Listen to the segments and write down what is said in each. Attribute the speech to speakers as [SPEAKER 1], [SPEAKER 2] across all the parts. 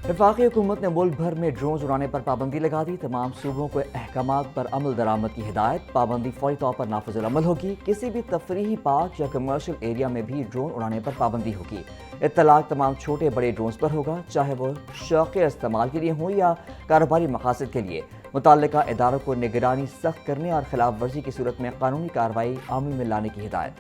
[SPEAKER 1] वफाकी हुकूमत ने मुल्क भर में ड्रोन उड़ाने पर पाबंदी लगा दी। तमाम सूबों को अहकामात पर अमल दरामद की हिदायत। पाबंदी फौरी तौर पर नाफिजुल अमल होगी। किसी भी तफरीही पार्क या कमर्शियल एरिया में भी ड्रोन उड़ाने पर पाबंदी होगी। इत्तलाक तमाम छोटे बड़े ड्रोन पर होगा, चाहे वो शौक़ इस्तेमाल के लिए हो या कारोबारी मकासद के लिए। मुतल्लिका इदारों को निगरानी सख्त करने और खिलाफ वर्जी की सूरत में कानूनी कार्रवाई अमल में लाने की हिदायत।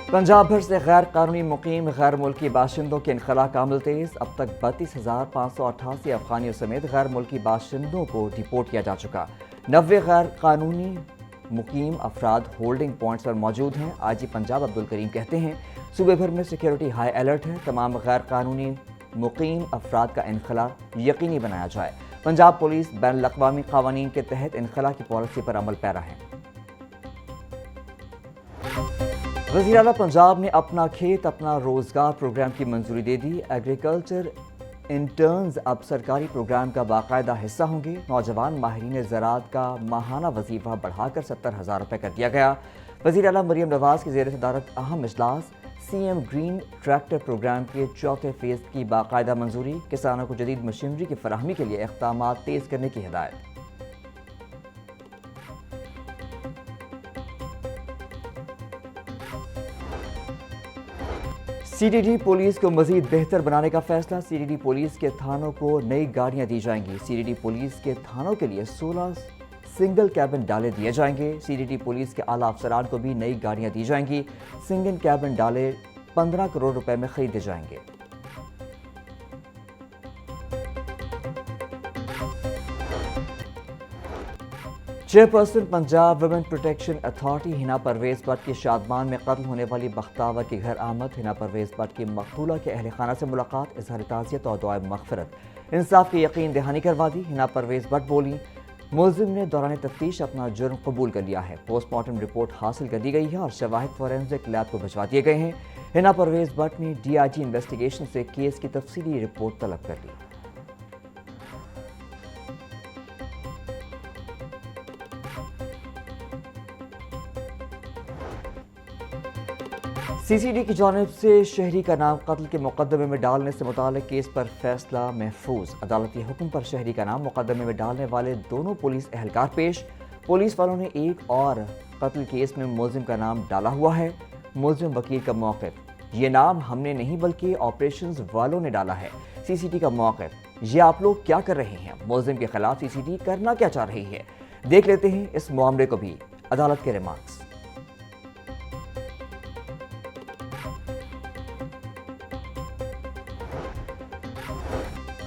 [SPEAKER 1] पंजाब भर से गैर कानूनी मुकीम गैर मुल्की बाशिंदों के इनखला का अमल तेज। अब तक 32,588 अफगानियों समेत गैर मुल्की बाशिंदों को डिपोर्ट किया जा चुका। 90 गैर कानूनी मुकीम अफराद होल्डिंग पॉइंट्स पर मौजूद हैं। आईजी पंजाब अब्दुल करीम कहते हैं सूबे भर में सिक्योरिटी हाई अलर्ट है। तमाम गैर कानूनी मुकीम अफराद का इनखला यकीनी बनाया जाए। पंजाब पुलिस बैन अल-अक़वामी क़वानीन के तहत इनखला की पॉलिसी पर अमल पैरा है। वज़ीर आला पंजाब ने अपना खेत अपना रोजगार प्रोग्राम की मंजूरी दे दी। एग्रीकल्चर इंटर्न्स अब सरकारी प्रोग्राम का बाकायदा हिस्सा होंगे। नौजवान माहिरीन ज़राअत का माहाना वजीफा बढ़ाकर 70,000 रुपये कर दिया गया। वज़ीर आला मरियम नवाज की ज़ेर सदारत अहम इजलास। CM ग्रीन ट्रैक्टर प्रोग्राम के चौथे फेज़ की बाकायदा मंजूरी। किसानों को जदीद मशीनरी की फराहमी के लिए इक़दामात तेज़ करने की हिदायत। CDD पुलिस को मजीद बेहतर बनाने का फैसला। CDD पुलिस के थानों को नई गाड़ियां दी जाएंगी। CDD पुलिस के थानों के लिए 16 सिंगल कैबिन डाले दिए जाएंगे। CDD पुलिस के आला अफसरान को भी नई गाड़ियां दी जाएंगी। सिंगल कैबिन डाले 15 करोड़ रुपए में खरीदे जाएंगे। Chairperson Punjab women protection authority Hina Pervaiz Butt की शादमान में कत्ल होने वाली बख्तावर के घर आमद। हिना परवेज भट्ट की मकतूला के अहल खाना से मुलाकात, इजहार ताज़ियत और दुआए मग़फ़िरत। इंसाफ की यकीन दहानी करवा दी। हिना परवेज भट्ट बोली मुलजिम ने दौरान तफ्तीश अपना जुर्म कबूल कर लिया है। पोस्टमार्टम रिपोर्ट हासिल कर दी गई है और शवाहिद फोरेंसिक लैब को भिजवा दिए गए हैं। हिना परवेज भट्ट ने DIG इन्वेस्टिगेशन से केस की तफसीली रिपोर्ट तलब कर ली। CCD की जानिब से शहरी का नाम कत्ल के मुकदमे में डालने से मुताल्लिक केस पर फैसला महफूज। अदालती हुक्म पर शहरी का नाम मुकदमे में डालने वाले दोनों पुलिस एहलकार पेश। पुलिस वालों ने एक और कत्ल केस में मुलजिम का नाम डाला हुआ है। मुलजिम वकील का मौक़िफ़, ये नाम हमने नहीं बल्कि ऑपरेशंस वालों ने डाला है। CCD का मौक़िफ़, ये आप लोग क्या कर रहे हैं? मुलजिम के खिलाफ CCD करना क्या चाह रही है? देख लेते हैं इस मामले को भी। अदालत के रिमार्क्स।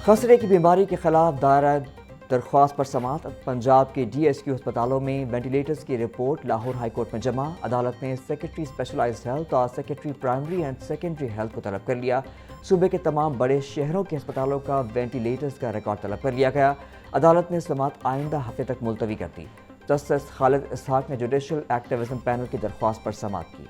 [SPEAKER 1] खसरे की बीमारी के खिलाफ दायर दरख्वास्त पर समाअत। पंजाब के DSQ अस्पतालों में वेंटिलेटर्स की रिपोर्ट लाहौर हाई कोर्ट में जमा। अदालत ने सेक्रेटरी स्पेशलाइज्ड हेल्थ और secretary primary and secondary health को तलब कर लिया। सूबे के तमाम बड़े शहरों के अस्पतालों का वेंटिलेटर्स का रिकॉर्ड तलब कर लिया गया। अदालत ने समाअत आइंदा हफ्ते तक मुलतवी कर दी। जस्टिस खालिद इसहाक ने जुडिशल एक्टिविज्म पैनल की दरख्वास्त पर समाअत की।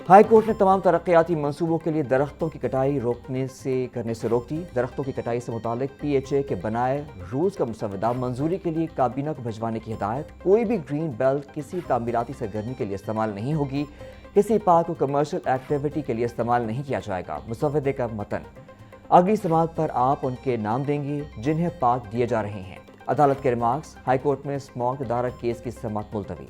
[SPEAKER 1] हाई कोर्ट ने तमाम तरक्याती मंसूबों के लिए दरख्तों की कटाई करने से रोक दी। दरख्तों की कटाई से मुतालिक PHA के बनाए रूल्स का मुसवदा मंजूरी के लिए काबीना को भिजवाने की हिदायत। कोई भी ग्रीन बेल्ट किसी तामीराती सरगर्मी के लिए इस्तेमाल नहीं होगी। किसी पार्क को कमर्शियल एक्टिविटी के लिए इस्तेमाल नहीं किया जाएगा। मुसवदे का मतन, अगली समाअत पर आप उनके नाम देंगे जिन्हें पार्क दिए जा रहे हैं। अदालत के रिमार्क्स। हाई कोर्ट में स्मॉग दारा केस की समाअत मुलतवी।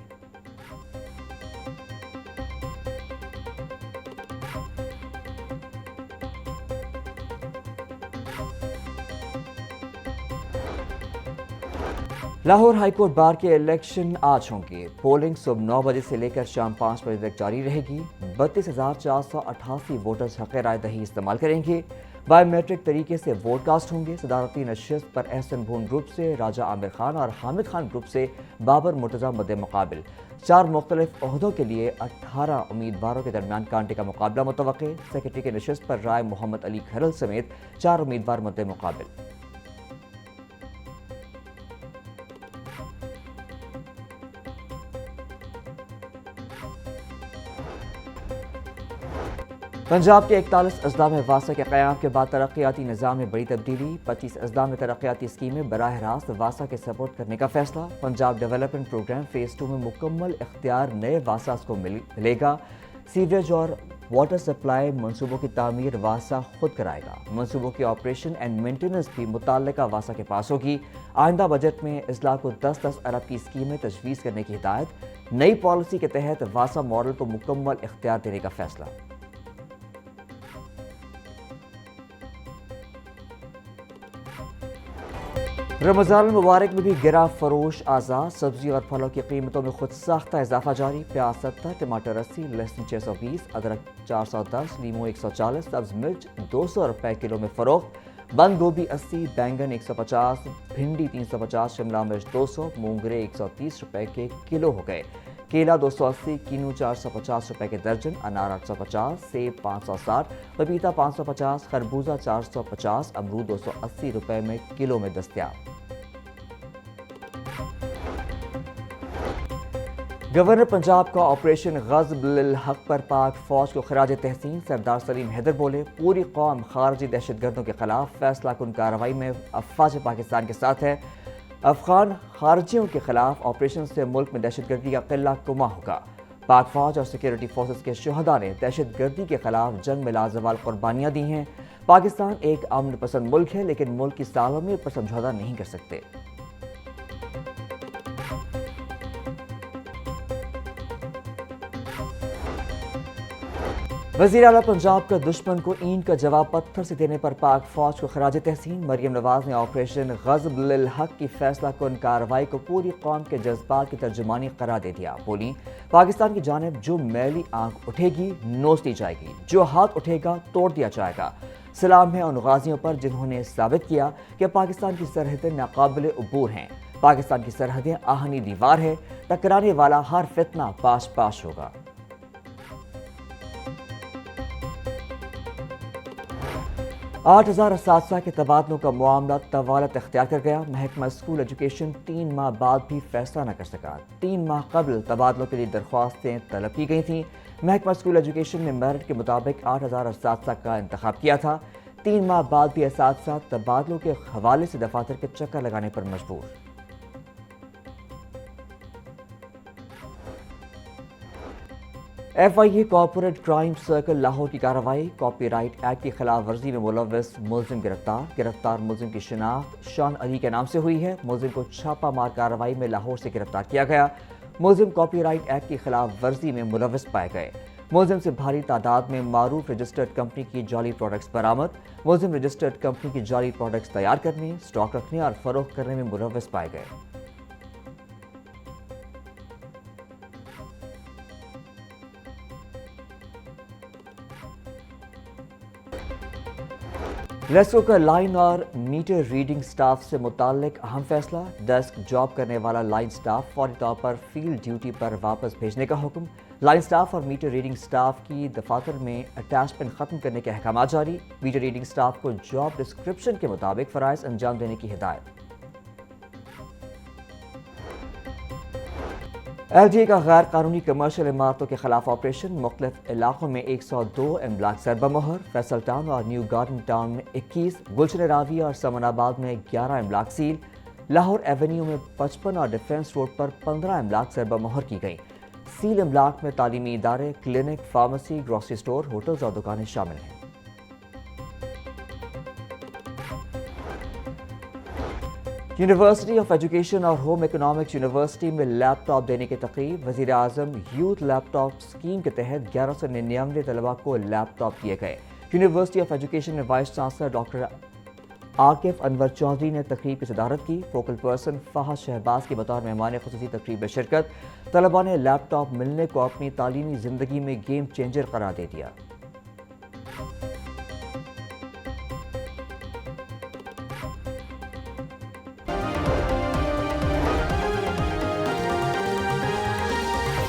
[SPEAKER 1] लाहौर हाईकोर्ट बार के इलेक्शन आज होंगे। पोलिंग सुबह 9 बजे से लेकर शाम 5 बजे तक जारी रहेगी। 32,488 वोटर्स हक़ राय दही इस्तेमाल करेंगे। बायोमेट्रिक तरीके से वोट कास्ट होंगे। सदारती नशिस्त पर एहसन भून ग्रुप से राजा आमिर खान और हामिद खान ग्रुप से बाबर मुर्तज़ा मद्दे मुकाबिल। 4 मुख्तलिफ ओहदों के लिए 18 उम्मीदवारों के दरमियान कांटे का मुकाबला मुतवक्के। सेक्रेटरी की नशिस्त पर राय मोहम्मद अली खरल समेत 4 उम्मीदवार मद्दे मुकाबिल। पंजाब के 41 अजला में वासा के क़याम के बाद तरक्याती निज़ाम में बड़ी तब्दीली। 25 अजला में तरक्याती स्कीमें बराह रास्त वासा के सपोर्ट करने का फैसला। पंजाब डेवलपमेंट प्रोग्राम फ़ेज़ 2 में मुकम्मल इख्तियार नए वासास को मिलेगा। सीवरेज और वाटर सप्लाई मनसूबों की तामीर वासा खुद कराएगा। मनसूबों की ऑपरेशन एंड मेंटेनेंस भी मुताल्लिका वासा के पास होगी। आइंदा बजट में अजला को 10-10 अरब की स्कीमें तजवीज़ करने की हिदायत। नई पॉलिसी के तहत वासा मॉडल को मुकम्मल इख्तियार देने का फैसला। रमज़ान मुबारक में भी गिरा फरोश आज़ाद। सब्जी और फलों की कीमतों में खुद साख्ता इजाफा जारी। प्याज 70, टमाटर 80, लहसुन 620, अदरक 410, लीमू 140, सब्ज मिर्च 200 रुपए किलो में फरोख्त। बंद गोभी 80, बैंगन 150, भिंडी 350, शिमला मिर्च 200, मूंगरे 130 रुपए के किलो हो गए। केला 280, किनू 450 रुपए के दर्जन, अनार 850, सेब 560, पपीता 550, खरबूजा 450, अमरूद 280 रुपए में किलो में दस्तयाब। गवर्नर पंजाब का ऑपरेशन ग़ज़ब-उल हक़ पर पाक फौज को खराज तहसीन। सरदार सलीम हैदर बोले, पूरी कौम खारजी दहशतगर्दों के खिलाफ फैसला कुन कार्रवाई में अफ़वाज पाकिस्तान के साथ है। अफगान खारजियों के खिलाफ ऑपरेशन से मुल्क में दहशतगर्दी का किला कुमा होगा। पाक फौज और सिक्योरिटी फोर्सेस के शुहदा ने दहशतगर्दी के खिलाफ जंग में लाजवाल कुर्बानियाँ दी हैं। पाकिस्तान एक अमन पसंद मुल्क है, लेकिन मुल्क की सालमियत पर समझौता नहीं कर सकते। वज़ीर आला पंजाब का दुश्मन को ईंट का जवाब पत्थर से देने पर पाक फौज को खराज तहसीन। मरियम नवाज ने ऑपरेशन ग़ज़ब-उल हक़ की फैसला कुन कार्रवाई को पूरी कौम के जज्बात की तर्जुमानी करार दे दिया। बोली, पाकिस्तान की जानिब जो मैली आंख उठेगी नोच दी जाएगी, जो हाथ उठेगा तोड़ दिया जाएगा। सलाम है उन गाजियों पर जिन्होंने साबित किया कि पाकिस्तान की सरहदें नाकाबिल अबूर हैं। पाकिस्तान की सरहदें आहनी दीवार है, टकराने वाला हर फितना पाश पाश होगा। 8,000 असातिज़ा के तबादलों का मामला तवालत इख्तियार कर गया। महकमा स्कूल एजुकेशन 3 माह बाद भी फैसला न कर सका। 3 माह कबल तबादलों के लिए दरख्वास्तें तलब की गई थीं। महकमा स्कूल एजुकेशन ने मेरिट के मुताबिक 8,000 असातिज़ा का इंतखाब किया था। 3 माह बाद भी असातिज़ा तबादलों के हवाले से दफातर के चक्कर लगाने पर मजबूर। FIA corporate crime circle Lahore की कार्रवाई। कॉपीराइट एक्ट की खिलाफ वर्जी में मुलव्वस मुलजिम गिरफ्तार मुलजिम की शिनाख्त शॉन अली के नाम से हुई है। मुलजिम को छापा मार कार्रवाई में लाहौर से गिरफ्तार किया गया। मुलजिम कॉपीराइट एक्ट की खिलाफ वर्जी में मुलव्वस पाए गए। मुलजिम से भारी तादाद में मारूफ रजिस्टर्ड कंपनी की जाली प्रोडक्ट्स बरामद। मुलजिम रजिस्टर्ड कंपनी की जाली प्रोडक्ट्स तैयार करने, स्टॉक रखने और फरोख्त करने में मुलव्वस पाए गए। रेस्को का लाइन और मीटर रीडिंग स्टाफ से मुताल्लिक अहम फैसला। डेस्क जॉब करने वाला लाइन स्टाफ फौरी तौर पर फील्ड ड्यूटी पर वापस भेजने का हुक्म। लाइन स्टाफ और मीटर रीडिंग स्टाफ की दफातर में अटैचमेंट खत्म करने के अहकाम जारी। मीटर रीडिंग स्टाफ को जॉब डिस्क्रिप्शन के मुताबिक फराइज अंजाम देने की हिदायत। LDA का गैर कानूनी कमर्शियल इमारतों के खिलाफ ऑपरेशन। मुख्तलिफ इलाकों में 102 इमलाक सरबमोहर। फैसल टाउन और न्यू गार्डन टाउन में 21, गुलशन रावी और समनाबाद में 11 इमलाक सील। लाहौर एवेन्यू में 55 और डिफेंस रोड पर 15 इमलाक सरबमोहर की गई। सील इमलाक में तालीमी इदारे, clinic, pharmacy, grocery store, hotels और दुकानें शामिल हैं। यूनिवर्सिटी ऑफ एजुकेशन और होम इकोनॉमिक्स यूनिवर्सिटी में लैपटॉप देने की तकरीब। वज़ीर आज़म यूथ लैपटॉप स्कीम के तहत 1199 तलबा को लैपटॉप दिए गए। यूनिवर्सिटी ऑफ एजुकेशन में vice chancellor doctor Akif Anwar Chaudhry ने तकरीब की सदारत की। फोकल पर्सन फहद शहबाज की बतौर मेहमान खुसूसी तकरीब में शिरकत। तलबा ने लैपटॉप मिलने को अपनी तालीमी ज़िंदगी में गेम चेंजर करार दे दिया।